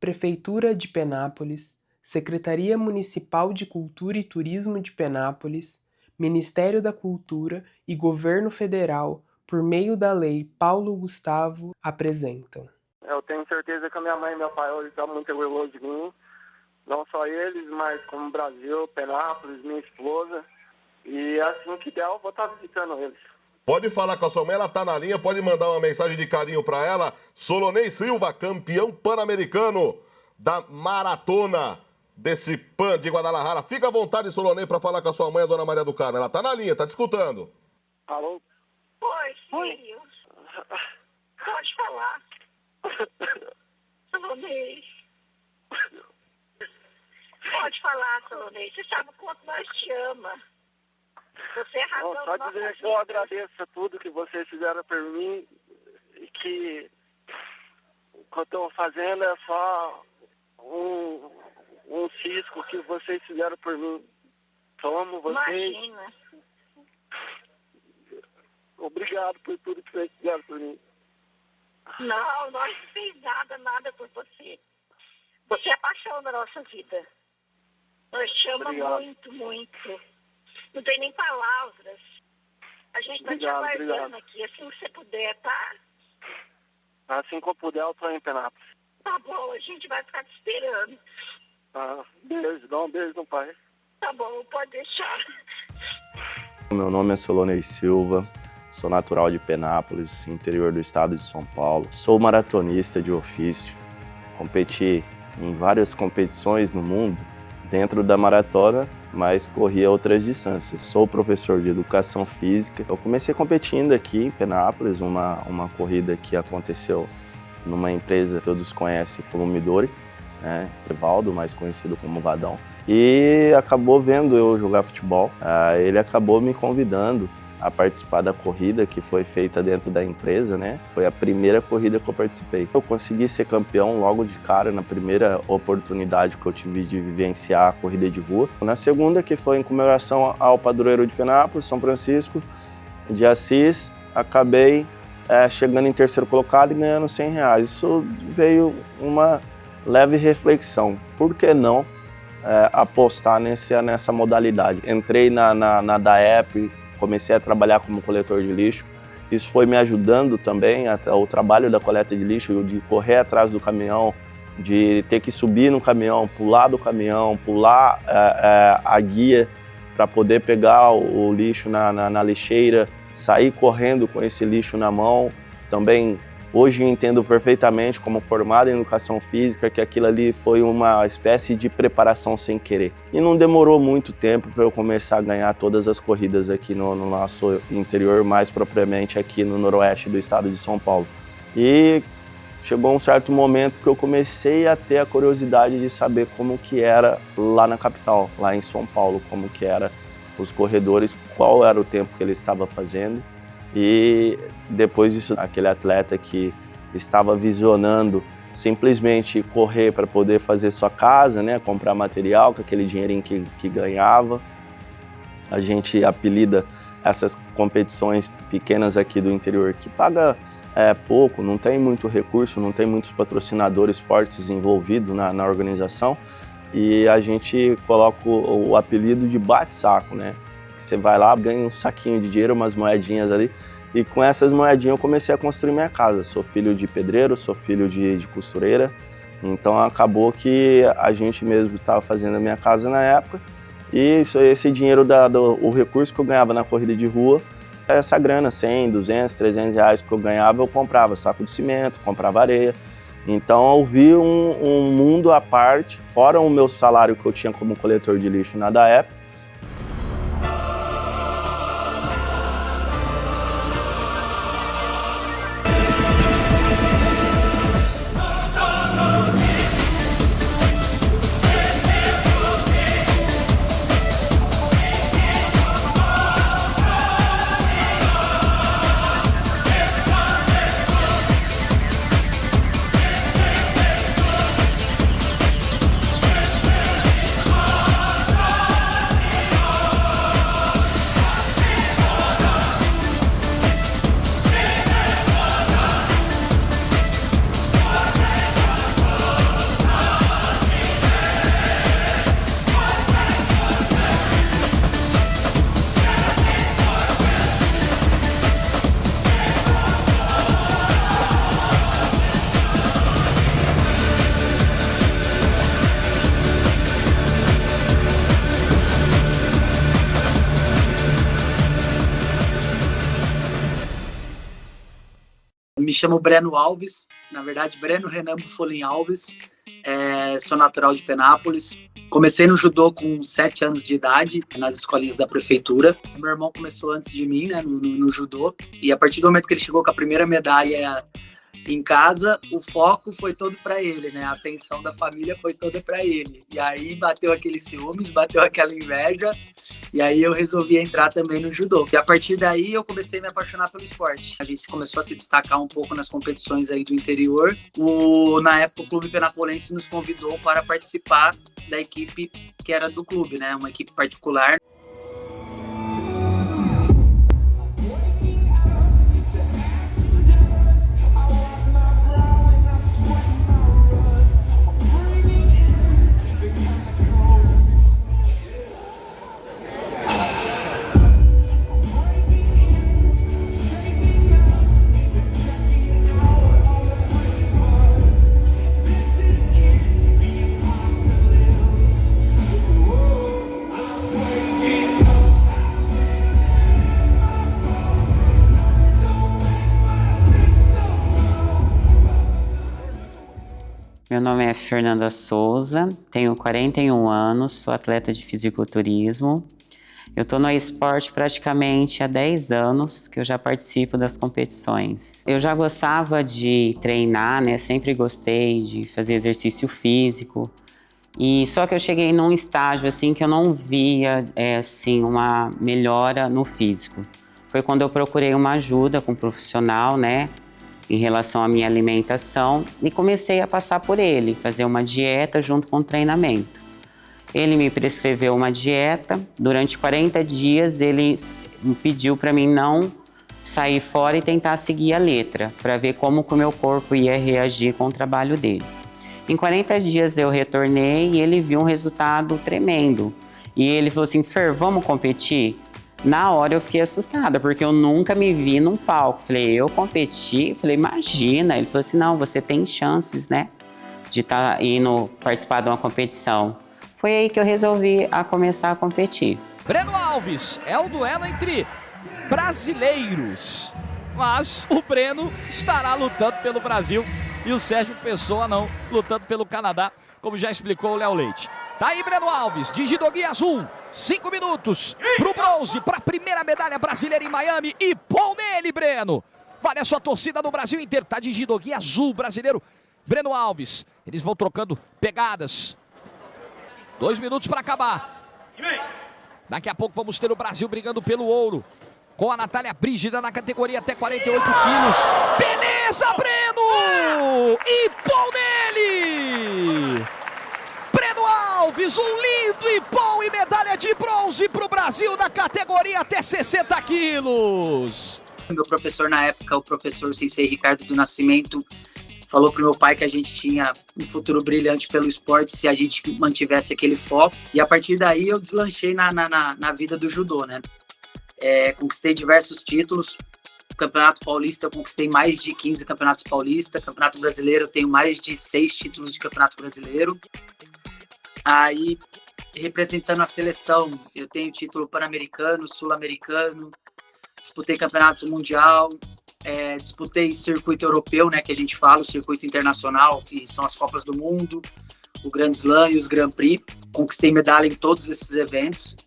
Prefeitura de Penápolis, Secretaria Municipal de Cultura e Turismo de Penápolis, Ministério da Cultura e Governo Federal, por meio da Lei Paulo Gustavo, apresentam. Eu tenho certeza que a minha mãe e meu pai hoje estão muito orgulhosos de mim. Não só eles, mas como o Brasil, Penápolis, minha esposa. E assim que der, eu vou estar visitando eles. Pode falar com a sua mãe, ela tá na linha, pode mandar uma mensagem de carinho para ela. Solonei Silva, campeão pan-americano da maratona desse PAN de Guadalajara. Fica à vontade, Solonei, para falar com a sua mãe, a dona Maria do Carmo. Ela tá na linha, tá te escutando. Alô? Oi, filho. Pode falar. Solonei. Pode falar, Solonei. Você sabe o quanto nós te ama. Você é a razão Só da nossa dizer que vida. eu agradeço tudo que vocês fizeram por mim e que o que eu estou fazendo é só um cisco que vocês fizeram por mim. Eu amo vocês. Imagina. Obrigado por tudo que vocês fizeram por mim. Não, nós não fez nada por você. Você é a paixão da nossa vida. Nós te amamos Obrigado. muito. Não tem nem palavras. A gente está te Obrigado, aguardando obrigado. aqui, assim que você puder, tá? Assim que eu puder, eu estou em Penápolis. Tá bom, a gente vai ficar te esperando. Beijo, dá um beijo no pai. Tá bom, pode deixar. Meu nome é Solonei Silva, sou natural de Penápolis, interior do estado de São Paulo. Sou maratonista de ofício, competi em várias competições no mundo, dentro da maratona, mas corria outras distâncias. Sou professor de educação física. Eu comecei competindo aqui em Penápolis, uma corrida que aconteceu numa empresa que todos conhecem como Midori, né? Evaldo, mais conhecido como Vadão. E acabou vendo eu jogar futebol. Ele acabou me convidando a participar da corrida que foi feita dentro da empresa, né? Foi a primeira corrida que eu participei. Eu consegui ser campeão logo de cara na primeira oportunidade que eu tive de vivenciar a corrida de rua. Na segunda, que foi em comemoração ao padroeiro de Penápolis, São Francisco de Assis, acabei chegando em terceiro colocado e ganhando R$100. Isso veio uma leve reflexão. Por que não apostar nessa modalidade? Entrei na DAEP, comecei a trabalhar como coletor de lixo. Isso foi me ajudando também, o trabalho da coleta de lixo, de correr atrás do caminhão, de ter que subir no caminhão, pular do caminhão, pular a guia para poder pegar o lixo na lixeira, sair correndo com esse lixo na mão. Também hoje entendo perfeitamente, como formado em educação física, que aquilo ali foi uma espécie de preparação sem querer. E não demorou muito tempo para eu começar a ganhar todas as corridas aqui no nosso interior, mais propriamente aqui no noroeste do estado de São Paulo. E chegou um certo momento que eu comecei a ter a curiosidade de saber como que era lá na capital, lá em São Paulo, como que era os corredores, qual era o tempo que ele estava fazendo. E depois disso, aquele atleta que estava visionando simplesmente correr para poder fazer sua casa, né, comprar material com aquele dinheirinho que ganhava. A gente apelida essas competições pequenas aqui do interior que paga pouco, não tem muito recurso, não tem muitos patrocinadores fortes envolvidos na organização. E a gente coloca o apelido de bate-saco, né? Você vai lá, ganha um saquinho de dinheiro, umas moedinhas ali, e com essas moedinhas eu comecei a construir minha casa. Sou filho de pedreiro, sou filho de costureira, então acabou que a gente mesmo estava fazendo a minha casa na época, e esse dinheiro, o recurso que eu ganhava na corrida de rua, essa grana, 100, 200, 300 reais que eu ganhava, eu comprava saco de cimento, comprava areia. Então eu vi um mundo à parte, fora o meu salário que eu tinha como coletor de lixo na DAEP. chamo Breno Alves, na verdade, Breno Renan Bufolin Alves. Sou natural de Penápolis. Comecei no judô com 7 anos de idade, nas escolinhas da prefeitura. Meu irmão começou antes de mim, né, no judô. E a partir do momento que ele chegou com a primeira medalha em casa, o foco foi todo para ele, né? A atenção da família foi toda para ele. E aí bateu aquele ciúmes, bateu aquela inveja. E aí eu resolvi entrar também no judô. E a partir daí eu comecei a me apaixonar pelo esporte. A gente começou a se destacar um pouco nas competições aí do interior. Na época o Clube Penapolense nos convidou para participar da equipe que era do clube, né? Uma equipe particular. Meu nome é Fernanda Souza, tenho 41 anos, sou atleta de fisiculturismo. Eu estou no esporte praticamente há 10 anos que eu já participo das competições. Eu já gostava de treinar, né? Sempre gostei de fazer exercício físico. E só que eu cheguei num estágio assim que eu não via assim, uma melhora no físico. Foi quando eu procurei uma ajuda com um profissional, né? Em relação à minha alimentação, e comecei a passar por ele, fazer uma dieta junto com o treinamento. Ele me prescreveu uma dieta, durante 40 dias ele me pediu para mim não sair fora e tentar seguir a letra, para ver como que o meu corpo ia reagir com o trabalho dele. Em 40 dias eu retornei e ele viu um resultado tremendo. E ele falou assim, Fer, vamos competir? Na hora eu fiquei assustada, porque eu nunca me vi num palco. Falei, eu competi? Falei, imagina. Ele falou assim, não, você tem chances, né, de estar indo participar de uma competição. Foi aí que eu resolvi começar a competir. Breno Alves, é o duelo entre brasileiros. Mas o Breno estará lutando pelo Brasil e o Sérgio Pessoa não, lutando pelo Canadá, como já explicou o Léo Leite. Tá aí Breno Alves, de judô-gi azul, 5 minutos pro bronze, pra primeira medalha brasileira em Miami, e pão nele, Breno. Vale a sua torcida no Brasil inteiro, tá de judô-gi azul brasileiro, Breno Alves. Eles vão trocando pegadas. 2 minutos para acabar. Daqui a pouco vamos ter o Brasil brigando pelo ouro, com a Natália Brígida na categoria até 48 quilos. Beleza, Breno! E pão nele! Breno Alves, um lindo ipom e medalha de bronze para o Brasil na categoria até 60 quilos. Meu professor na época, o professor Sensei Ricardo do Nascimento, falou pro meu pai que a gente tinha um futuro brilhante pelo esporte se a gente mantivesse aquele foco. E a partir daí eu deslanchei na vida do judô, né? Conquistei diversos títulos. Campeonato Paulista eu conquistei mais de 15 campeonatos paulistas. Campeonato Brasileiro eu tenho mais de 6 títulos de Campeonato Brasileiro. Aí, representando a seleção, eu tenho título pan-americano, sul-americano, disputei campeonato mundial, disputei circuito europeu, né, que a gente fala, o circuito internacional, que são as Copas do Mundo, o Grand Slam e os Grand Prix. Conquistei medalha em todos esses eventos.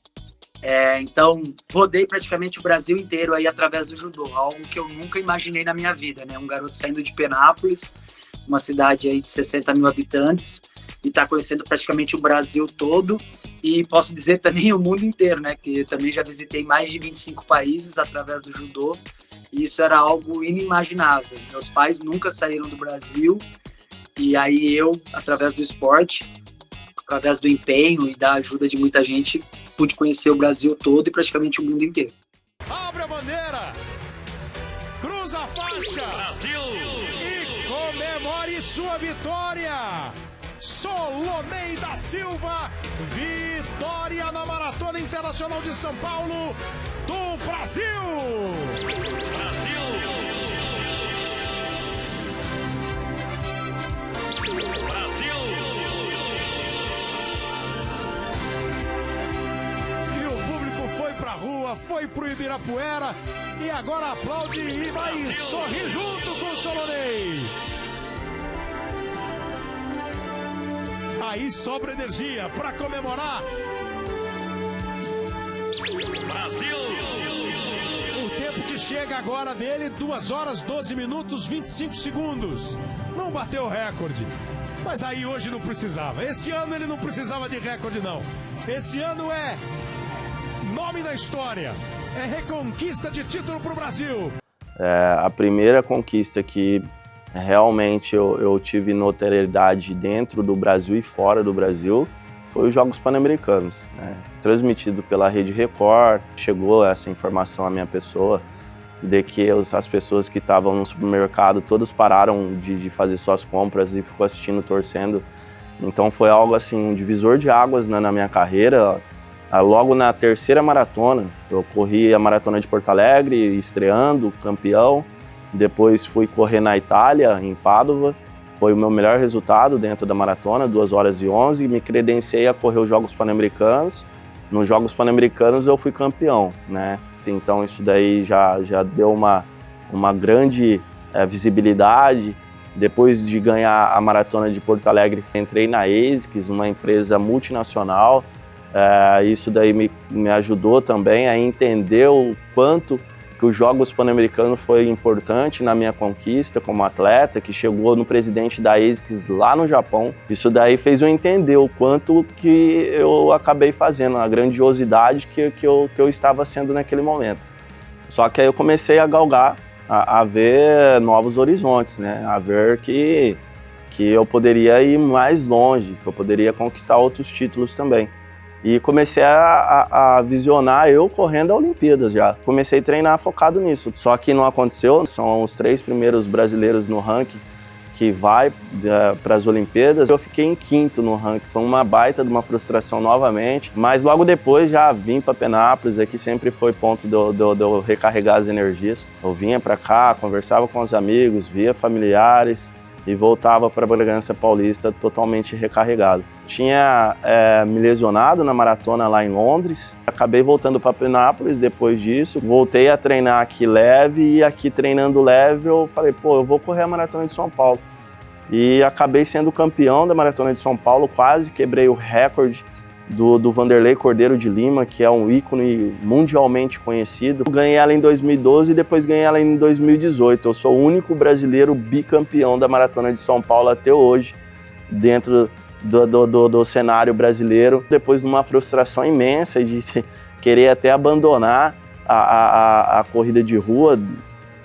Então, rodei praticamente o Brasil inteiro aí através do judô, algo que eu nunca imaginei na minha vida, né? Um garoto saindo de Penápolis, uma cidade aí de 60 mil habitantes, e está conhecendo praticamente o Brasil todo, e posso dizer também o mundo inteiro, né? Que eu também já visitei mais de 25 países através do judô, e isso era algo inimaginável. Meus pais nunca saíram do Brasil, e aí eu, através do esporte, através do empenho e da ajuda de muita gente, pude conhecer o Brasil todo e praticamente o mundo inteiro. Abre a bandeira, cruza a faixa, Brasil, e comemore sua vitória. Solonei da Silva, vitória na Maratona Internacional de São Paulo do Brasil. foi pro Ibirapuera e agora aplaude e vai sorrir junto com o Solonei. Aí sobra energia para comemorar. Brasil! O tempo que chega agora dele, 2 horas, 12 minutos, 25 segundos. Não bateu o recorde, mas aí hoje não precisava. Esse ano ele não precisava de recorde, não. Esse ano é nome da história, é reconquista de título para o Brasil. A primeira conquista que realmente eu tive notoriedade dentro do Brasil e fora do Brasil foi os Jogos Pan-Americanos, né? Transmitido pela Rede Record. Chegou essa informação à minha pessoa de que as pessoas que estavam no supermercado todos pararam de fazer suas compras e ficou assistindo, torcendo. Então foi algo assim, um divisor de águas na minha carreira. Logo na terceira maratona, eu corri a maratona de Porto Alegre, estreando, campeão. Depois fui correr na Itália, em Pádua. Foi o meu melhor resultado dentro da maratona, 2 horas e 11. Me credenciei a correr os Jogos Pan-Americanos. Nos Jogos Pan-Americanos eu fui campeão, né? Então isso daí já deu uma grande visibilidade. Depois de ganhar a maratona de Porto Alegre, entrei na ASICS, uma empresa multinacional. Isso daí me ajudou também a entender o quanto que os Jogos Pan-Americanos foi importante na minha conquista como atleta, que chegou no presidente da ASICS lá no Japão. Isso daí fez eu entender o quanto que eu acabei fazendo, a grandiosidade que eu estava sendo naquele momento. Só que aí eu comecei a galgar, a ver novos horizontes, né? A ver que eu poderia ir mais longe, que eu poderia conquistar outros títulos também. E comecei a visionar eu correndo a Olimpíadas já. Comecei a treinar focado nisso. Só que não aconteceu, são os 3 primeiros brasileiros no ranking que vai para as Olimpíadas. Eu fiquei em 5º no ranking, foi uma baita de uma frustração novamente. Mas logo depois já vim para Penápolis, aqui sempre foi ponto de eu recarregar as energias. Eu vinha para cá, conversava com os amigos, via familiares e voltava para Bragança Paulista totalmente recarregado. Tinha me lesionado na maratona lá em Londres, acabei voltando para Penápolis depois disso, voltei a treinar aqui leve e aqui treinando leve eu falei, pô, eu vou correr a Maratona de São Paulo. E acabei sendo campeão da Maratona de São Paulo, quase quebrei o recorde do Vanderlei Cordeiro de Lima, que é um ícone mundialmente conhecido. Ganhei ela em 2012 e depois ganhei ela em 2018. Eu sou o único brasileiro bicampeão da Maratona de São Paulo até hoje, dentro do cenário brasileiro. Depois de uma frustração imensa de querer até abandonar a corrida de rua,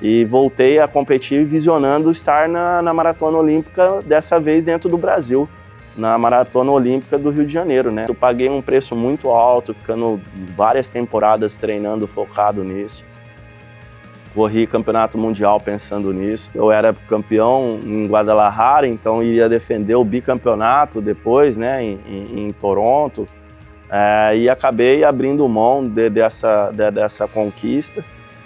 e voltei a competir visionando estar na Maratona Olímpica, dessa vez dentro do Brasil, na Maratona Olímpica do Rio de Janeiro, né? Eu paguei um preço muito alto, ficando várias temporadas treinando focado nisso. Corri campeonato mundial pensando nisso. Eu era campeão em Guadalajara, então iria defender o bicampeonato depois, né, em Toronto. E acabei abrindo mão dessa conquista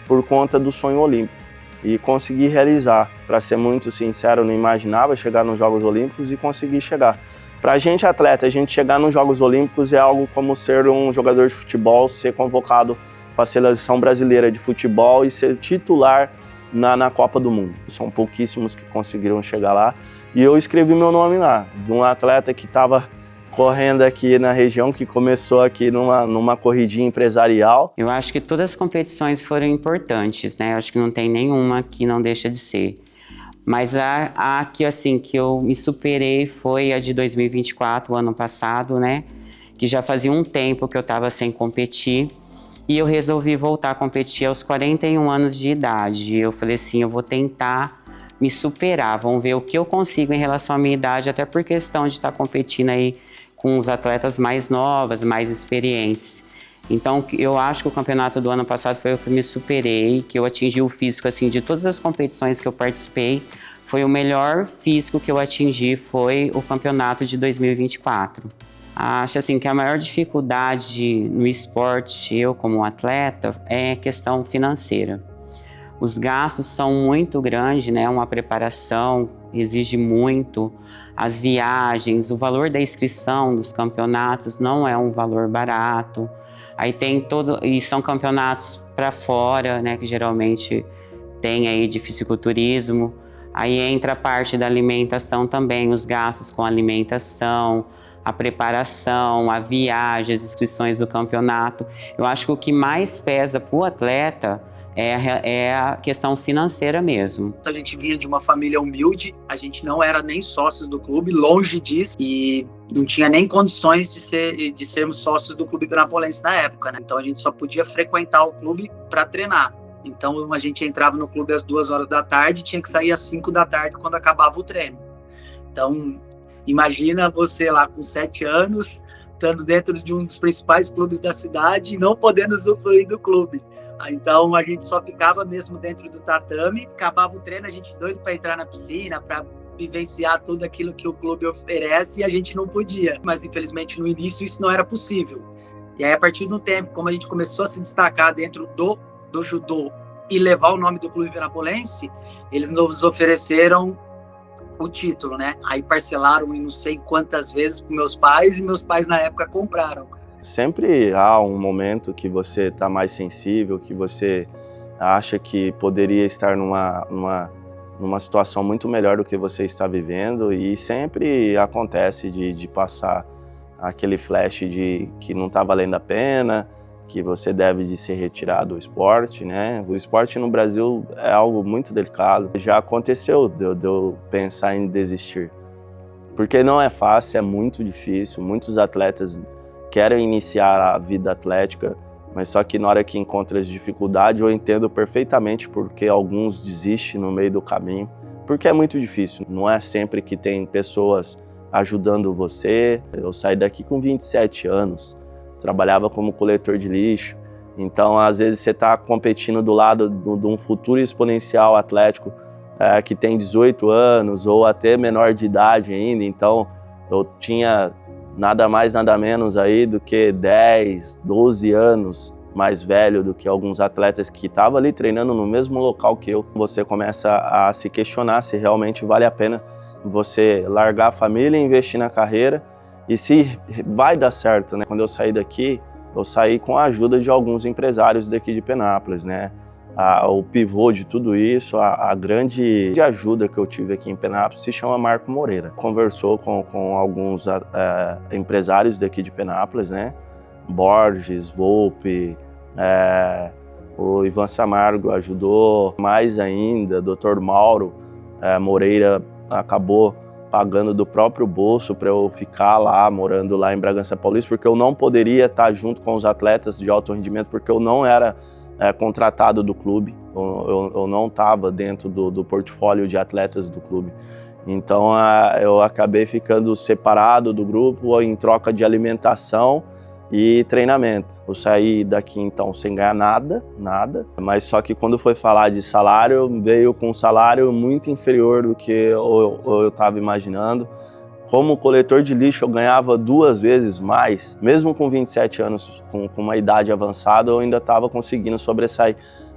por conta do sonho olímpico. E consegui realizar. Para ser muito sincero, eu não imaginava chegar nos Jogos Olímpicos e consegui chegar. Para a gente atleta, a gente chegar nos Jogos Olímpicos é algo como ser um jogador de futebol, ser convocado para a seleção brasileira de futebol e ser titular na Copa do Mundo. São pouquíssimos que conseguiram chegar lá. E eu escrevi meu nome lá, de um atleta que estava correndo aqui na região, que começou aqui numa corridinha empresarial. Eu acho que todas as competições foram importantes, né? Eu acho que não tem nenhuma que não deixa de ser. Mas a que, assim, que eu me superei foi a de 2024, o ano passado, né? Que já fazia um tempo que eu estava sem competir. E eu resolvi voltar a competir aos 41 anos de idade. Eu falei assim, eu vou tentar me superar, vamos ver o que eu consigo em relação à minha idade, até por questão de estar competindo aí com os atletas mais novas, mais experientes. Então, eu acho que o campeonato do ano passado foi o que me superei, que eu atingi o físico, assim, de todas as competições que eu participei, foi o melhor físico que eu atingi, foi o campeonato de 2024. Acho, assim, que a maior dificuldade no esporte, eu como atleta, é questão financeira. Os gastos são muito grandes, né? Uma preparação exige muito. As viagens, o valor da inscrição dos campeonatos não é um valor barato. Aí tem e são campeonatos para fora, né? Que geralmente tem aí de fisiculturismo. Aí entra a parte da alimentação também, os gastos com alimentação, a preparação, a viagem, as inscrições do campeonato. Eu acho que o que mais pesa para o atleta é a questão financeira mesmo. A gente vinha de uma família humilde, a gente não era nem sócio do clube, longe disso, e não tinha nem condições de sermos sócios do clube penapolense na época, né? Então a gente só podia frequentar o clube para treinar. Então a gente entrava no clube às 2 horas da tarde e tinha que sair às 5 da tarde quando acabava o treino. Então imagina você lá com 7 anos, estando dentro de um dos principais clubes da cidade e não podendo usufruir do clube. Então a gente só ficava mesmo dentro do tatame, acabava o treino, a gente doido para entrar na piscina, para vivenciar tudo aquilo que o clube oferece, e a gente não podia. Mas infelizmente no início isso não era possível. E aí a partir do tempo, como a gente começou a se destacar dentro do judô e levar o nome do clube penapolense, eles nos ofereceram o título, né? Aí parcelaram em não sei quantas vezes para meus pais, e meus pais na época compraram. Sempre há um momento que você está mais sensível, que você acha que poderia estar numa situação muito melhor do que você está vivendo, e sempre acontece de passar aquele flash de que não está valendo a pena, que você deve de ser retirado do esporte, né? O esporte no Brasil é algo muito delicado. Já aconteceu de eu pensar em desistir, porque não é fácil, é muito difícil. Muitos atletas querem iniciar a vida atlética, mas só que na hora que encontra as dificuldades, eu entendo perfeitamente porque alguns desistem no meio do caminho, porque é muito difícil. Não é sempre que tem pessoas ajudando você. Eu saí daqui com 27 anos, trabalhava como coletor de lixo, então às vezes você está competindo do lado de um futuro exponencial atlético que tem 18 anos ou até menor de idade ainda, então eu tinha nada mais, nada menos aí do que 10, 12 anos mais velho do que alguns atletas que estavam ali treinando no mesmo local que eu. Você começa a se questionar se realmente vale a pena você largar a família e investir na carreira, e se vai dar certo, né? Quando eu saí daqui, eu saí com a ajuda de alguns empresários daqui de Penápolis, né? O pivô de tudo isso, a grande ajuda que eu tive aqui em Penápolis se chama Marco Moreira. Conversou com alguns empresários daqui de Penápolis, né? Borges, Volpe, o Ivan Samargo ajudou mais ainda, Dr. Mauro Moreira acabou pagando do próprio bolso para eu ficar lá, morando lá em Bragança Paulista, porque eu não poderia estar junto com os atletas de alto rendimento, porque eu não era contratado do clube, eu não estava dentro do portfólio de atletas do clube. Então eu acabei ficando separado do grupo em troca de alimentação e treinamento. Eu saí daqui então sem ganhar nada, mas só que quando foi falar de salário, veio com um salário muito inferior do que eu estava imaginando. Como coletor de lixo eu ganhava 2 vezes mais, mesmo com 27 anos, com uma idade avançada, eu ainda estava conseguindo sobressair.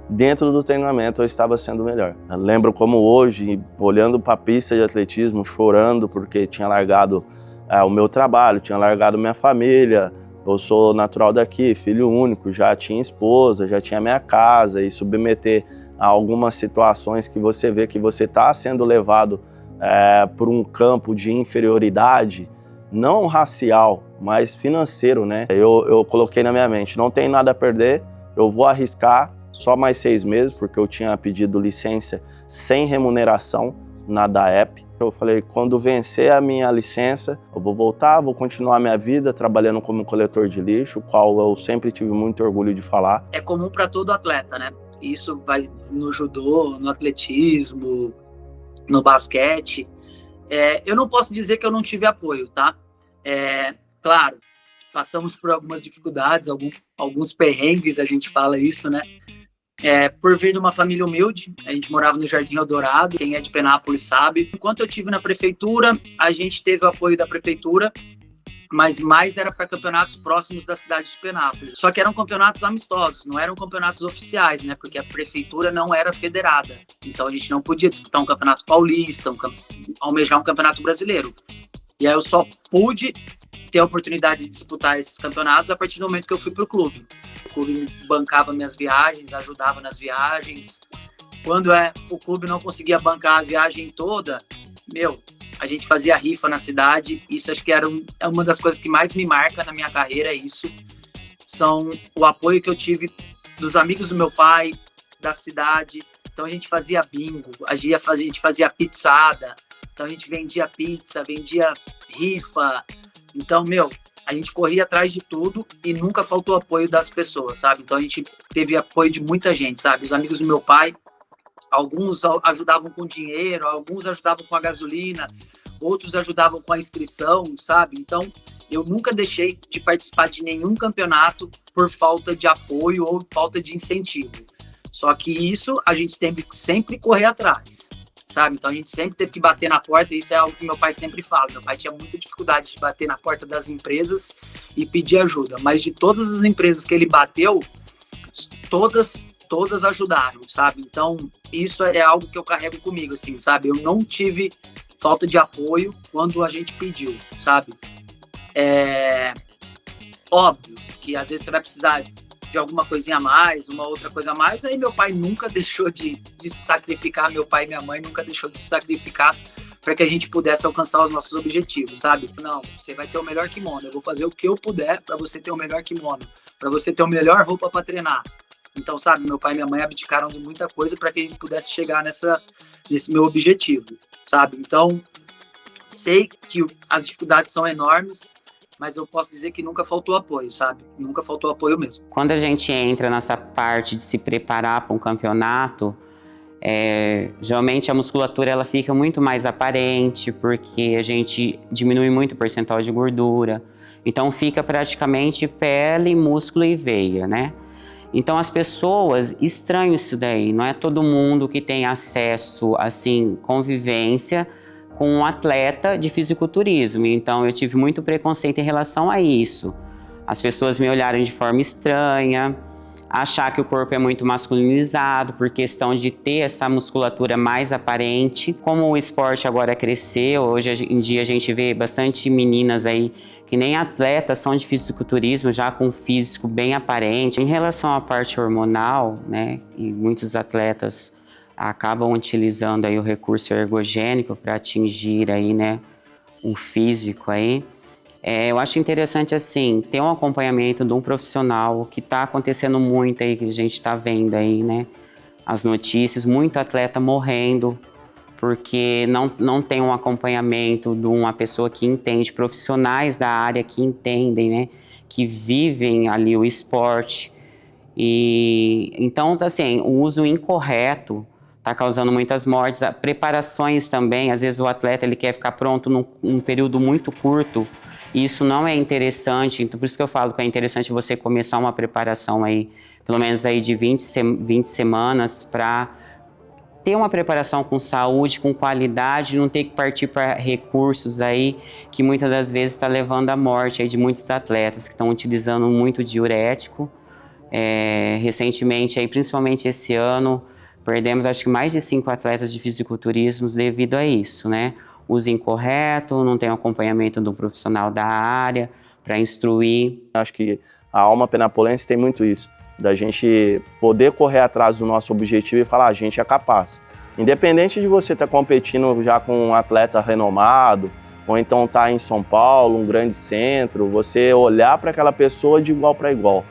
Dentro do treinamento eu estava sendo melhor. Eu lembro como hoje, olhando para a pista de atletismo, chorando porque tinha largado o meu trabalho, tinha largado minha família. Eu sou natural daqui, filho único, já tinha esposa, já tinha minha casa, e submeter a algumas situações que você vê que você está sendo levado por um campo de inferioridade, não racial, mas financeiro, né? Eu coloquei na minha mente, não tem nada a perder, eu vou arriscar só mais 6 meses, porque eu tinha pedido licença sem remuneração na DAEP. Eu falei, quando vencer a minha licença, eu vou voltar, vou continuar a minha vida trabalhando como coletor de lixo, o qual eu sempre tive muito orgulho de falar. É comum para todo atleta, né? Isso vai no judô, no atletismo, no basquete. Eu não posso dizer que eu não tive apoio, tá? Claro, passamos por algumas dificuldades, alguns perrengues, a gente fala isso, né? Por vir de uma família humilde, a gente morava no Jardim Eldorado, quem é de Penápolis sabe. Enquanto eu estive na prefeitura, a gente teve o apoio da prefeitura, mas mais era para campeonatos próximos da cidade de Penápolis. Só que eram campeonatos amistosos, não eram campeonatos oficiais, né? Porque a prefeitura não era federada. Então a gente não podia disputar um campeonato paulista, almejar um campeonato brasileiro. E aí eu só pude ter a oportunidade de disputar esses campeonatos a partir do momento que eu fui pro clube. O clube bancava minhas viagens, ajudava nas viagens. Quando o clube não conseguia bancar a viagem toda, a gente fazia rifa na cidade. Isso acho que é uma das coisas que mais me marca na minha carreira, é isso. São o apoio que eu tive dos amigos do meu pai, da cidade. Então a gente fazia bingo, a gente fazia pizzada. Então a gente vendia pizza, vendia rifa. Então, a gente corria atrás de tudo e nunca faltou apoio das pessoas, sabe? Então a gente teve apoio de muita gente, sabe? Os amigos do meu pai, alguns ajudavam com dinheiro, alguns ajudavam com a gasolina, outros ajudavam com a inscrição, sabe? Então, eu nunca deixei de participar de nenhum campeonato por falta de apoio ou falta de incentivo. Só que isso a gente teve que sempre correr atrás, sabe? Então, a gente sempre teve que bater na porta, e isso é algo que meu pai sempre fala. Meu pai tinha muita dificuldade de bater na porta das empresas e pedir ajuda, mas de todas as empresas que ele bateu, todas ajudaram, sabe? Então, isso é algo que eu carrego comigo, assim, sabe? Eu não tive falta de apoio quando a gente pediu, sabe? Óbvio que às vezes você vai precisar de alguma coisinha a mais, uma outra coisa a mais, aí meu pai nunca deixou de se sacrificar, meu pai e minha mãe nunca deixou de se sacrificar para que a gente pudesse alcançar os nossos objetivos, sabe? Não, você vai ter o melhor kimono, eu vou fazer o que eu puder para você ter o melhor kimono, para você ter a melhor roupa para treinar. Então, sabe, meu pai e minha mãe abdicaram de muita coisa para que a gente pudesse chegar nesse meu objetivo, sabe? Então, sei que as dificuldades são enormes, mas eu posso dizer que nunca faltou apoio, sabe? Nunca faltou apoio mesmo. Quando a gente entra nessa parte de se preparar para um campeonato, geralmente a musculatura ela fica muito mais aparente, porque a gente diminui muito o percentual de gordura. Então, fica praticamente pele, músculo e veia, né? Então as pessoas estranham isso daí, não é todo mundo que tem acesso, assim, convivência com um atleta de fisiculturismo. Então eu tive muito preconceito em relação a isso. As pessoas me olharam de forma estranha, achar que o corpo é muito masculinizado por questão de ter essa musculatura mais aparente. Como o esporte agora cresceu, hoje em dia a gente vê bastante meninas aí que nem atletas são de fisiculturismo, já com físico bem aparente. Em relação à parte hormonal, né, e muitos atletas acabam utilizando aí o recurso ergogênico para atingir aí, né, um físico aí. Eu acho interessante, assim, ter um acompanhamento de um profissional, que está acontecendo muito aí, que a gente está vendo aí, né, as notícias, muito atleta morrendo, porque não tem um acompanhamento de uma pessoa que entende, profissionais da área que entendem, né, que vivem ali o esporte. E então, assim, o uso incorreto está causando muitas mortes. Preparações também, às vezes o atleta ele quer ficar pronto num período muito curto, e isso não é interessante. Então, por isso que eu falo que é interessante você começar uma preparação aí, pelo menos aí de 20 semanas, para ter uma preparação com saúde, com qualidade, não ter que partir para recursos aí que muitas das vezes está levando à morte aí de muitos atletas que estão utilizando muito diurético. Recentemente, aí, principalmente esse ano, perdemos acho que mais de 5 atletas de fisiculturismo devido a isso, né? Uso incorreto, não tem acompanhamento do profissional da área para instruir. Acho que a alma penapolense tem muito isso, da gente poder correr atrás do nosso objetivo e falar, a gente é capaz. Independente de você estar competindo já com um atleta renomado, ou então estar em São Paulo, um grande centro, você olhar para aquela pessoa de igual para igual.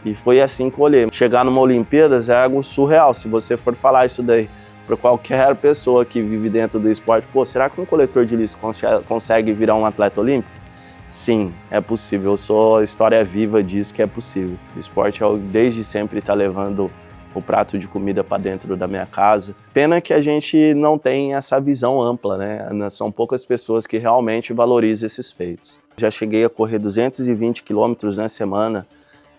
E foi assim que eu olhei. Chegar numa Olimpíadas é algo surreal. Se você for falar isso daí para qualquer pessoa que vive dentro do esporte, pô, será que um coletor de lixo consegue virar um atleta olímpico? Sim, é possível. Eu sou história viva disso que é possível. O esporte desde sempre está levando o prato de comida para dentro da minha casa. Pena que a gente não tem essa visão ampla, né? São poucas pessoas que realmente valorizam esses feitos. Já cheguei a correr 220 quilômetros na semana.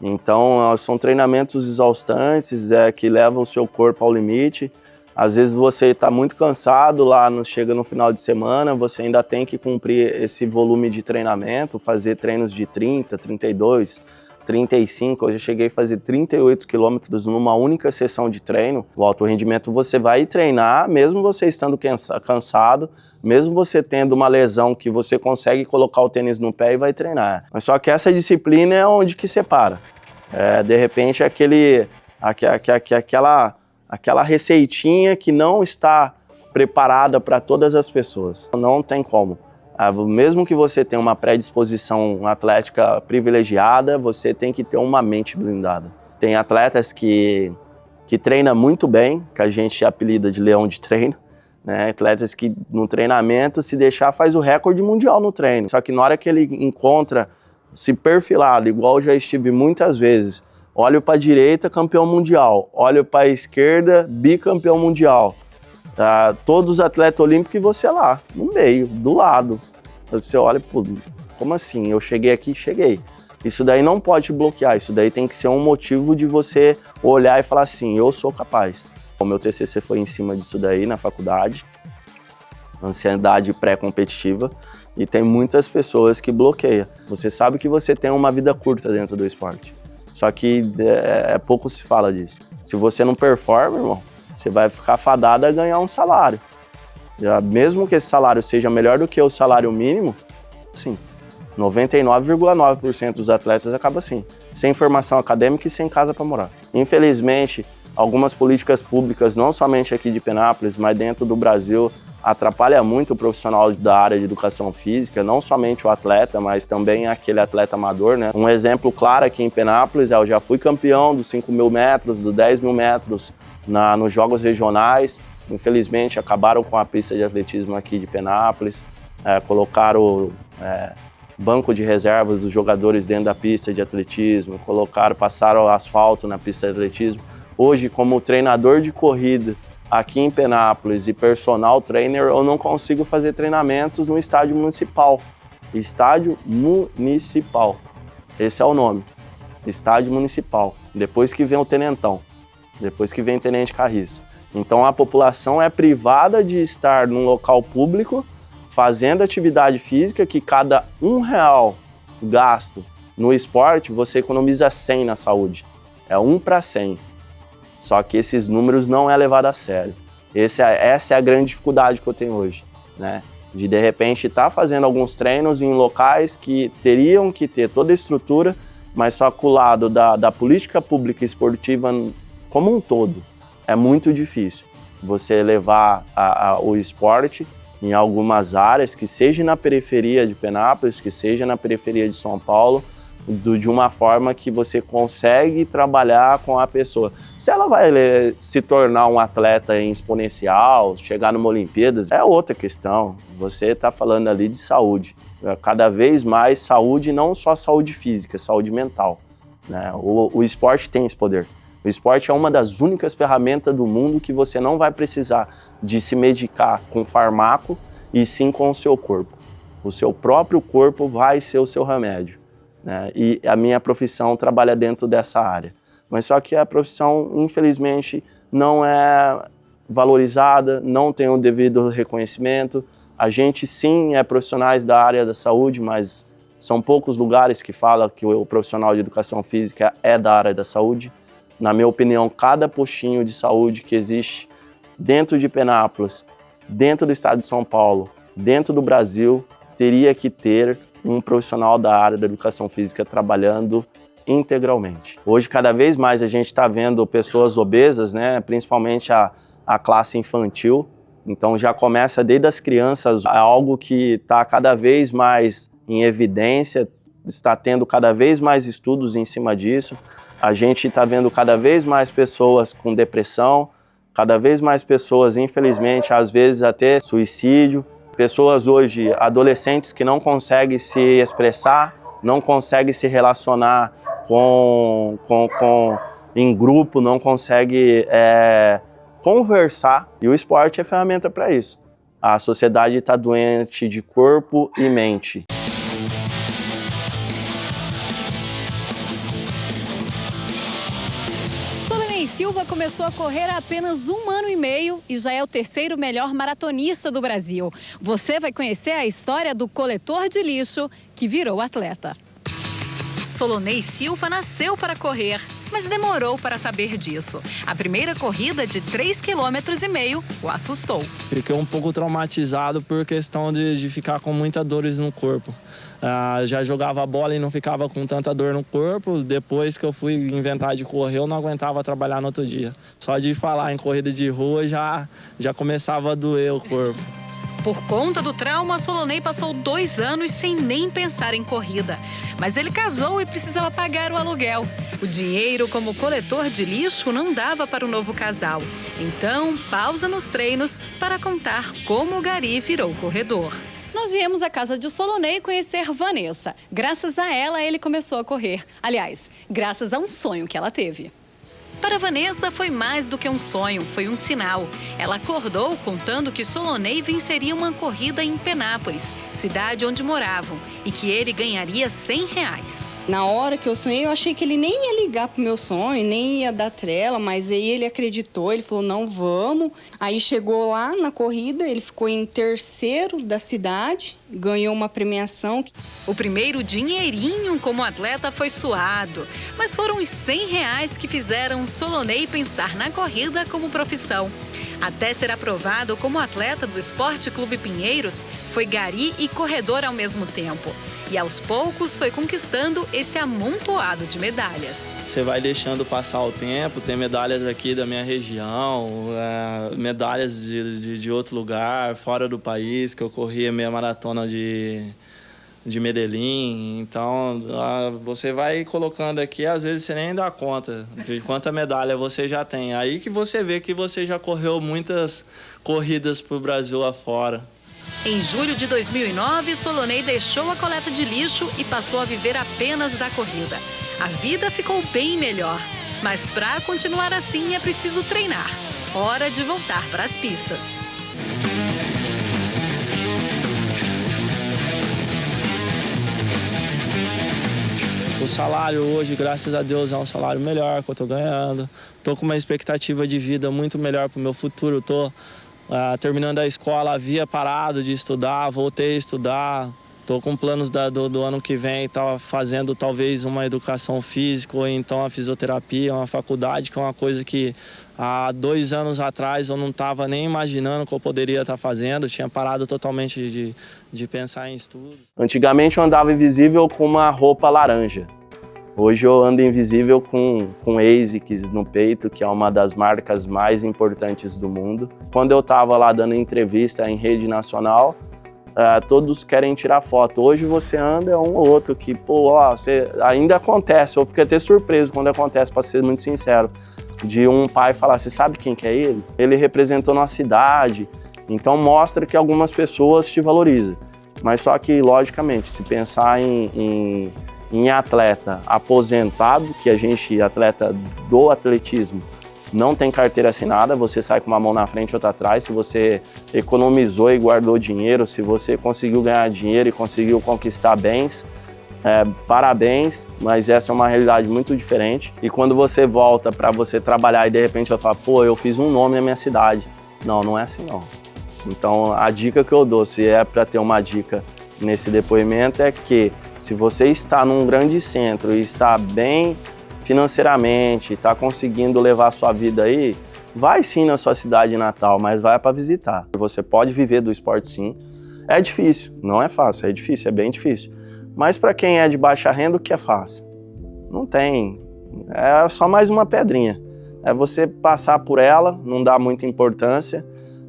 Então, são treinamentos exaustantes que levam o seu corpo ao limite, Às vezes você está muito cansado, lá chega no final de semana, você ainda tem que cumprir esse volume de treinamento, fazer treinos de 30, 32, 35, eu já cheguei a fazer 38 quilômetros numa única sessão de treino. O alto rendimento você vai treinar, mesmo você estando cansado, mesmo você tendo uma lesão que você consegue colocar o tênis no pé e vai treinar. Mas só que essa disciplina é onde que separa. De repente aquela receitinha que não está preparada para todas as pessoas. Não tem como. Mesmo que você tenha uma predisposição atlética privilegiada, você tem que ter uma mente blindada. Tem atletas que treinam muito bem, que a gente apelida de leão de treino, né? Atletas que no treinamento, se deixar, faz o recorde mundial no treino. Só que na hora que ele encontra se perfilado, igual eu já estive muitas vezes, olho para a direita, campeão mundial. Olho para a esquerda, bicampeão mundial. Todos os atletas olímpicos e você lá, no meio, do lado. Você olha, pô, como assim? Eu cheguei aqui, cheguei. Isso daí não pode te bloquear, isso daí tem que ser um motivo de você olhar e falar assim, eu sou capaz. O meu TCC foi em cima disso daí na faculdade, ansiedade pré-competitiva, e tem muitas pessoas que bloqueiam. Você sabe que você tem uma vida curta dentro do esporte. Só que pouco se fala disso. Se você não performa, irmão, você vai ficar fadado a ganhar um salário. Mesmo que esse salário seja melhor do que o salário mínimo, sim, 99,9% dos atletas acaba assim, sem formação acadêmica e sem casa para morar. Infelizmente, algumas políticas públicas, não somente aqui de Penápolis, mas dentro do Brasil, atrapalha muito o profissional da área de educação física, não somente o atleta, mas também aquele atleta amador, né? Um exemplo claro aqui em Penápolis eu já fui campeão dos 5.000 metros, dos 10.000 metros nos jogos regionais. Infelizmente, acabaram com a pista de atletismo aqui de Penápolis, colocaram banco de reservas dos jogadores dentro da pista de atletismo, passaram asfalto na pista de atletismo. Hoje, como treinador de corrida, aqui em Penápolis e personal trainer, eu não consigo fazer treinamentos no estádio municipal. Estádio municipal. Esse é o nome. Estádio municipal. Depois que vem o tenentão. Depois que vem o tenente Carriço. Então a população é privada de estar num local público, fazendo atividade física, que cada R$1 gasto no esporte, você economiza 100 na saúde. É 1 para 100. Só que esses números não é levado a sério. Essa é a grande dificuldade que eu tenho hoje, né? De repente estar fazendo alguns treinos em locais que teriam que ter toda a estrutura, mas só que o lado da política pública esportiva como um todo é muito difícil. Você levar o esporte em algumas áreas, que seja na periferia de Penápolis, que seja na periferia de São Paulo, de uma forma que você consegue trabalhar com a pessoa. Se ela vai se tornar um atleta em exponencial, chegar numa Olimpíadas, é outra questão. Você está falando ali de saúde. Cada vez mais saúde, não só saúde física, saúde mental, né? O esporte tem esse poder. O esporte é uma das únicas ferramentas do mundo que você não vai precisar de se medicar com fármaco e sim com o seu corpo. O seu próprio corpo vai ser o seu remédio, né? E a minha profissão trabalha dentro dessa área. Mas só que a profissão, infelizmente, não é valorizada, não tem o devido reconhecimento. A gente sim é profissionais da área da saúde, mas são poucos lugares que falam que o profissional de educação física é da área da saúde. Na minha opinião, cada postinho de saúde que existe dentro de Penápolis, dentro do estado de São Paulo, dentro do Brasil, teria que ter um profissional da área da educação física trabalhando integralmente. Hoje, cada vez mais, a gente está vendo pessoas obesas, né? Principalmente a classe infantil. Então, já começa desde as crianças, é algo que está cada vez mais em evidência, está tendo cada vez mais estudos em cima disso. A gente está vendo cada vez mais pessoas com depressão, cada vez mais pessoas, infelizmente, às vezes até suicídio. Pessoas hoje, adolescentes que não conseguem se expressar, não conseguem se relacionar em grupo, não conseguem conversar. E o esporte é ferramenta para isso. A sociedade está doente de corpo e mente. Solonei Silva começou a correr há apenas 1 ano e meio e já é o 3º melhor maratonista do Brasil. Você vai conhecer a história do coletor de lixo que virou atleta. Solonei Silva nasceu para correr, mas demorou para saber disso. A primeira corrida de 3,5 km o assustou. Fiquei um pouco traumatizado por questão de ficar com muitas dores no corpo. Já jogava bola e não ficava com tanta dor no corpo. Depois que eu fui inventar de correr, eu não aguentava trabalhar no outro dia. Só de falar em corrida de rua já começava a doer o corpo. Por conta do trauma, Solonei passou 2 anos sem nem pensar em corrida. Mas ele casou e precisava pagar o aluguel. O dinheiro como coletor de lixo não dava para o novo casal. Então, pausa nos treinos para contar como o gari virou corredor. Nós viemos à casa de Solonei conhecer Vanessa. Graças a ela, ele começou a correr. Aliás, graças a um sonho que ela teve. Para Vanessa, foi mais do que um sonho, foi um sinal. Ela acordou contando que Solonei venceria uma corrida em Penápolis, cidade onde moravam, e que ele ganharia R$100. Na hora que eu sonhei, eu achei que ele nem ia ligar pro meu sonho, nem ia dar trela, mas aí ele acreditou, ele falou, não, vamos. Aí chegou lá na corrida, ele ficou em 3º da cidade, ganhou uma premiação. O primeiro dinheirinho como atleta foi suado, mas foram os R$100 que fizeram Solonei pensar na corrida como profissão. Até ser aprovado como atleta do Esporte Clube Pinheiros, foi gari e corredor ao mesmo tempo. E aos poucos foi conquistando esse amontoado de medalhas. Você vai deixando passar o tempo, tem medalhas aqui da minha região, medalhas de outro lugar, fora do país, que eu corri a meia maratona de Medellín. Então, você vai colocando aqui, às vezes você nem dá conta de quanta medalha você já tem. Aí que você vê que você já correu muitas corridas para o Brasil afora. Em julho de 2009, Solonei deixou a coleta de lixo e passou a viver apenas da corrida. A vida ficou bem melhor, mas para continuar assim é preciso treinar. Hora de voltar para as pistas. O salário hoje, graças a Deus, é um salário melhor que eu estou ganhando. Estou com uma expectativa de vida muito melhor para o meu futuro. Estou terminando a escola, havia parado de estudar, voltei a estudar. Estou com planos do ano que vem, estava fazendo talvez uma educação física ou então a fisioterapia, uma faculdade, que é uma coisa que há 2 anos atrás eu não estava nem imaginando que eu poderia estar fazendo. Eu tinha parado totalmente de pensar em estudo. Antigamente eu andava invisível com uma roupa laranja. Hoje eu ando invisível com ASICS no peito, que é uma das marcas mais importantes do mundo. Quando eu estava lá dando entrevista em rede nacional, todos querem tirar foto. Hoje você anda, é um ou outro que, ainda acontece. Eu fiquei até surpreso quando acontece, para ser muito sincero, de um pai falar, você sabe quem que é ele? Ele representou nossa cidade. Então mostra que algumas pessoas te valorizam. Mas só que, logicamente, se pensar em atleta aposentado, que a gente, atleta do atletismo, não tem carteira assinada, você sai com uma mão na frente e outra atrás. Se você economizou e guardou dinheiro, se você conseguiu ganhar dinheiro e conseguiu conquistar bens, parabéns, mas essa é uma realidade muito diferente. E quando você volta para você trabalhar e de repente vai falar, eu fiz um nome na minha cidade. Não é assim não. Então a dica que eu dou, se é para ter uma dica nesse depoimento, é que se você está num grande centro e está bem financeiramente, está conseguindo levar a sua vida aí, vai sim na sua cidade natal, mas vai para visitar. Você pode viver do esporte sim. É difícil, não é fácil, é difícil, é bem difícil. Mas para quem é de baixa renda, o que é fácil? Não tem, é só mais uma pedrinha. É você passar por ela, não dá muita importância,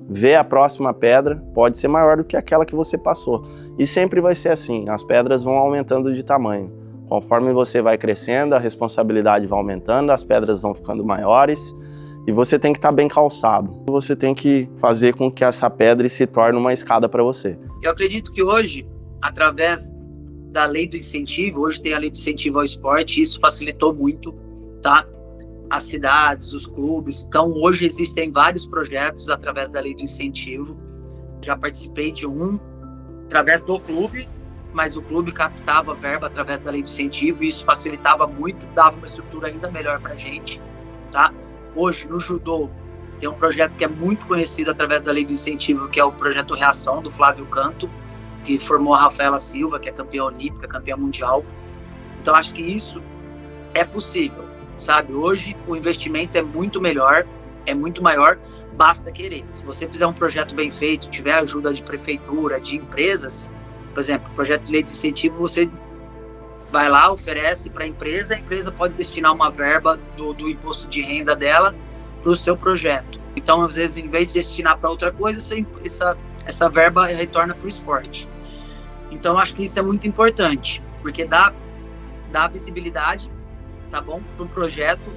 ver a próxima pedra, pode ser maior do que aquela que você passou. E sempre vai ser assim, as pedras vão aumentando de tamanho. Conforme você vai crescendo, a responsabilidade vai aumentando, as pedras vão ficando maiores e você tem que estar bem calçado. Você tem que fazer com que essa pedra se torne uma escada para você. Eu acredito que hoje, através da lei do incentivo, hoje tem a lei do incentivo ao esporte, isso facilitou muito, tá? As cidades, os clubes. Então, hoje existem vários projetos através da lei do incentivo. Já participei de um através do clube, mas o clube captava verba através da lei do incentivo e isso facilitava muito, dava uma estrutura ainda melhor para a gente, tá? Hoje, no judô, tem um projeto que é muito conhecido através da Lei do Incentivo, que é o Projeto Reação, do Flávio Canto, que formou a Rafaela Silva, que é campeã olímpica, campeã mundial. Então, acho que isso é possível, sabe? Hoje, o investimento é muito melhor, é muito maior, basta querer. Se você fizer um projeto bem feito, tiver ajuda de prefeitura, de empresas, por exemplo, o projeto de lei de incentivo, você vai lá, oferece para a empresa pode destinar uma verba do imposto de renda dela para o seu projeto. Então, às vezes, em vez de destinar para outra coisa, essa verba retorna para o esporte. Então, acho que isso é muito importante, porque dá visibilidade, tá bom, para o projeto,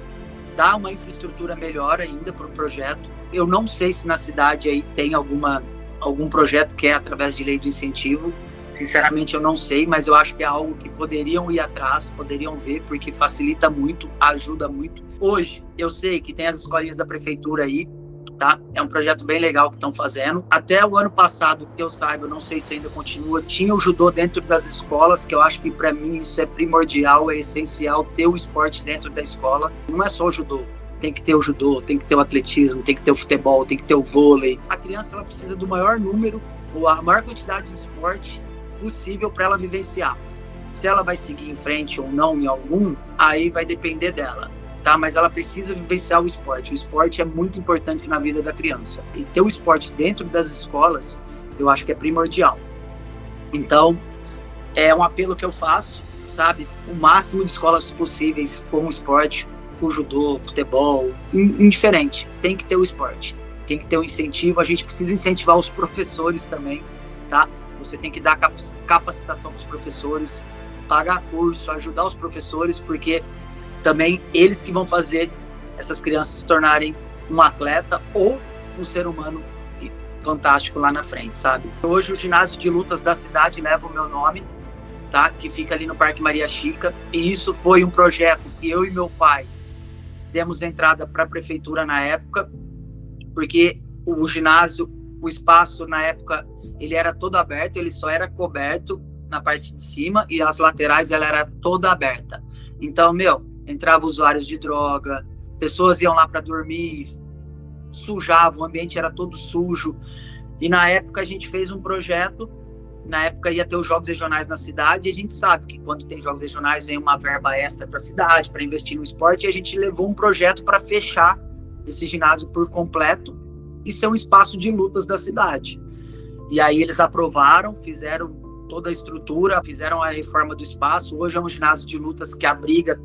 dá uma infraestrutura melhor ainda para o projeto. Eu não sei se na cidade aí tem algum projeto que é através de lei do incentivo. Sinceramente, eu não sei, mas eu acho que é algo que poderiam ir atrás, poderiam ver, porque facilita muito, ajuda muito. Hoje, eu sei que tem as escolinhas da prefeitura aí, tá? É um projeto bem legal que estão fazendo. Até o ano passado, que eu saiba, eu não sei se ainda continua, tinha o judô dentro das escolas, que eu acho que para mim isso é primordial, é essencial ter o esporte dentro da escola. Não é só o judô. Tem que ter o judô, tem que ter o atletismo, tem que ter o futebol, tem que ter o vôlei. A criança ela precisa do maior número, ou a maior quantidade de esporte possível para ela vivenciar. Se ela vai seguir em frente ou não em algum, aí vai depender dela, tá? Mas ela precisa vivenciar o esporte. O esporte é muito importante na vida da criança. E ter o esporte dentro das escolas, eu acho que é primordial. Então, é um apelo que eu faço, sabe? O máximo de escolas possíveis com o esporte, com judô, futebol, indiferente. Tem que ter o esporte. Tem que ter o incentivo. A gente precisa incentivar os professores também, tá? Você tem que dar capacitação para os professores, pagar curso, ajudar os professores, porque também eles que vão fazer essas crianças se tornarem um atleta ou um ser humano fantástico lá na frente, sabe? Hoje o ginásio de lutas da cidade leva o meu nome, tá? Que fica ali no Parque Maria Chica, e isso foi um projeto que eu e meu pai demos entrada para a prefeitura na época, porque o ginásio, o espaço na época, ele era todo aberto, ele só era coberto na parte de cima e as laterais ela era toda aberta. Então, entrava usuários de droga, pessoas iam lá para dormir, sujavam, o ambiente era todo sujo. E na época a gente fez um projeto, na época ia ter os jogos regionais na cidade, e a gente sabe que quando tem jogos regionais vem uma verba extra para a cidade, para investir no esporte, e a gente levou um projeto para fechar esse ginásio por completo e ser um espaço de lutas da cidade. E aí eles aprovaram, fizeram toda a estrutura, fizeram a reforma do espaço. Hoje é um ginásio de lutas que abriga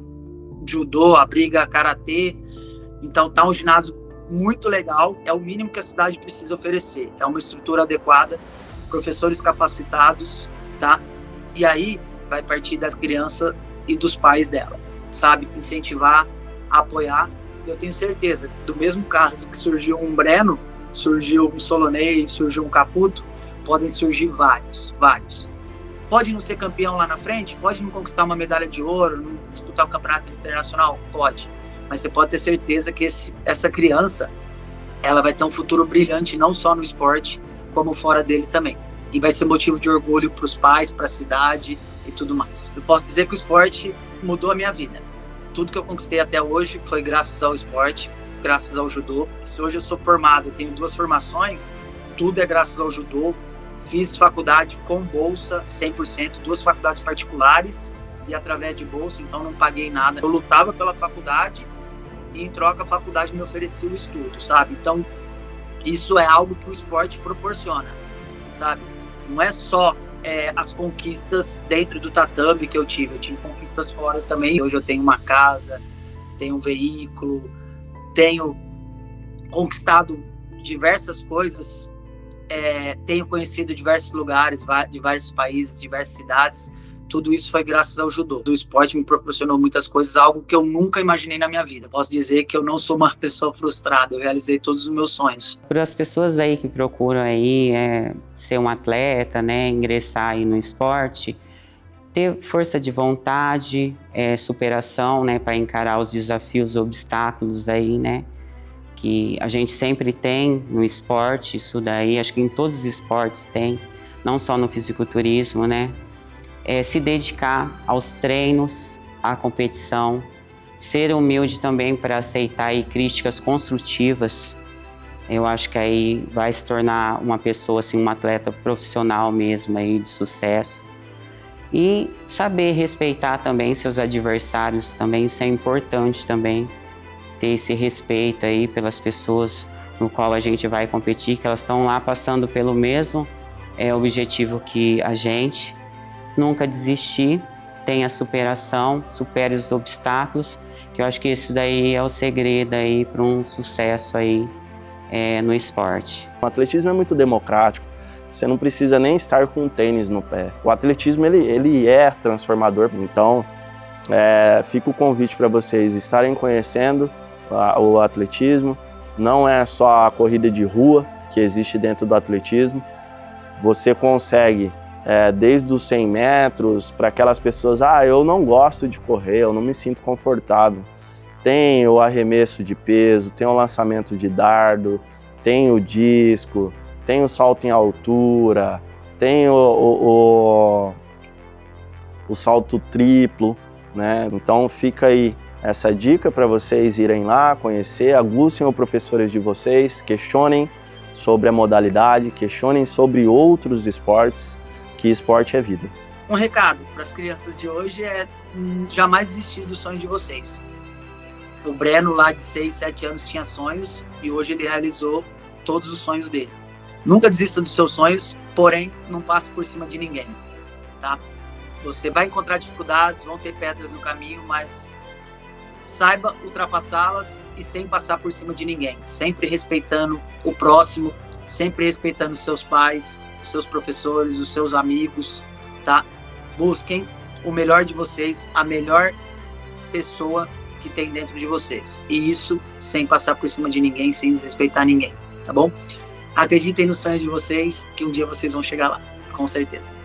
judô, abriga karatê. Então tá um ginásio muito legal, é o mínimo que a cidade precisa oferecer. É uma estrutura adequada, professores capacitados, tá? E aí vai partir das crianças e dos pais dela, sabe? Incentivar, apoiar. Eu tenho certeza, do mesmo caso que surgiu um Breno, surgiu um Solonei, surgiu um Caputo, podem surgir vários. Pode não ser campeão lá na frente, pode não conquistar uma medalha de ouro, não disputar um campeonato internacional, pode. Mas você pode ter certeza que essa criança, ela vai ter um futuro brilhante, não só no esporte, como fora dele também. E vai ser motivo de orgulho para os pais, para a cidade e tudo mais. Eu posso dizer que o esporte mudou a minha vida. Tudo que eu conquistei até hoje foi graças ao esporte, graças ao judô. Se hoje eu sou formado, tenho 2 formações, tudo é graças ao judô. Fiz faculdade com bolsa 100%, 2 faculdades particulares e através de bolsa, então não paguei nada. Eu lutava pela faculdade e em troca a faculdade me oferecia o estudo, sabe? Então isso é algo que o esporte proporciona, sabe? Não é só as conquistas dentro do tatame que eu tive conquistas fora também. Hoje eu tenho uma casa, tenho um veículo, tenho conquistado diversas coisas, tenho conhecido diversos lugares, de vários países, diversas cidades. Tudo isso foi graças ao judô. O esporte me proporcionou muitas coisas, algo que eu nunca imaginei na minha vida. Posso dizer que eu não sou uma pessoa frustrada, eu realizei todos os meus sonhos. Para as pessoas aí que procuram aí ser um atleta, né, ingressar aí no esporte, ter força de vontade, superação, né, para encarar os desafios, obstáculos aí, né, que a gente sempre tem no esporte, isso daí, acho que em todos os esportes tem, não só no fisiculturismo, né, se dedicar aos treinos, à competição, ser humilde também para aceitar aí críticas construtivas. Eu acho que aí vai se tornar uma pessoa, assim, um atleta profissional mesmo aí de sucesso. E saber respeitar também seus adversários também, isso é importante também, ter esse respeito aí pelas pessoas no qual a gente vai competir, que elas estão lá passando pelo mesmo objetivo que a gente. Nunca desistir, tenha superação, supere os obstáculos, que eu acho que esse daí é o segredo aí para um sucesso aí no esporte. O atletismo é muito democrático, você não precisa nem estar com um tênis no pé. O atletismo ele é transformador, então fica o convite para vocês estarem conhecendo o atletismo. Não é só a corrida de rua que existe dentro do atletismo, você consegue desde os 100 metros, para aquelas pessoas, eu não gosto de correr, eu não me sinto confortável. Tem o arremesso de peso, tem o lançamento de dardo, tem o disco, tem o salto em altura, tem o salto triplo, né? Então fica aí essa dica para vocês irem lá, conhecer, aguçem os professores de vocês, questionem sobre a modalidade, questionem sobre outros esportes, que esporte é vida. Um recado para as crianças de hoje é jamais desistir dos sonhos de vocês. O Breno, lá de 6, 7 anos, tinha sonhos e hoje ele realizou todos os sonhos dele. Nunca desista dos seus sonhos, porém, não passe por cima de ninguém, tá? Você vai encontrar dificuldades, vão ter pedras no caminho, mas saiba ultrapassá-las e sem passar por cima de ninguém. Sempre respeitando o próximo, sempre respeitando os seus pais, os seus professores, os seus amigos, tá? Busquem o melhor de vocês, a melhor pessoa que tem dentro de vocês. E isso sem passar por cima de ninguém, sem desrespeitar ninguém, tá bom? Acreditem nos sonhos de vocês, que um dia vocês vão chegar lá, com certeza.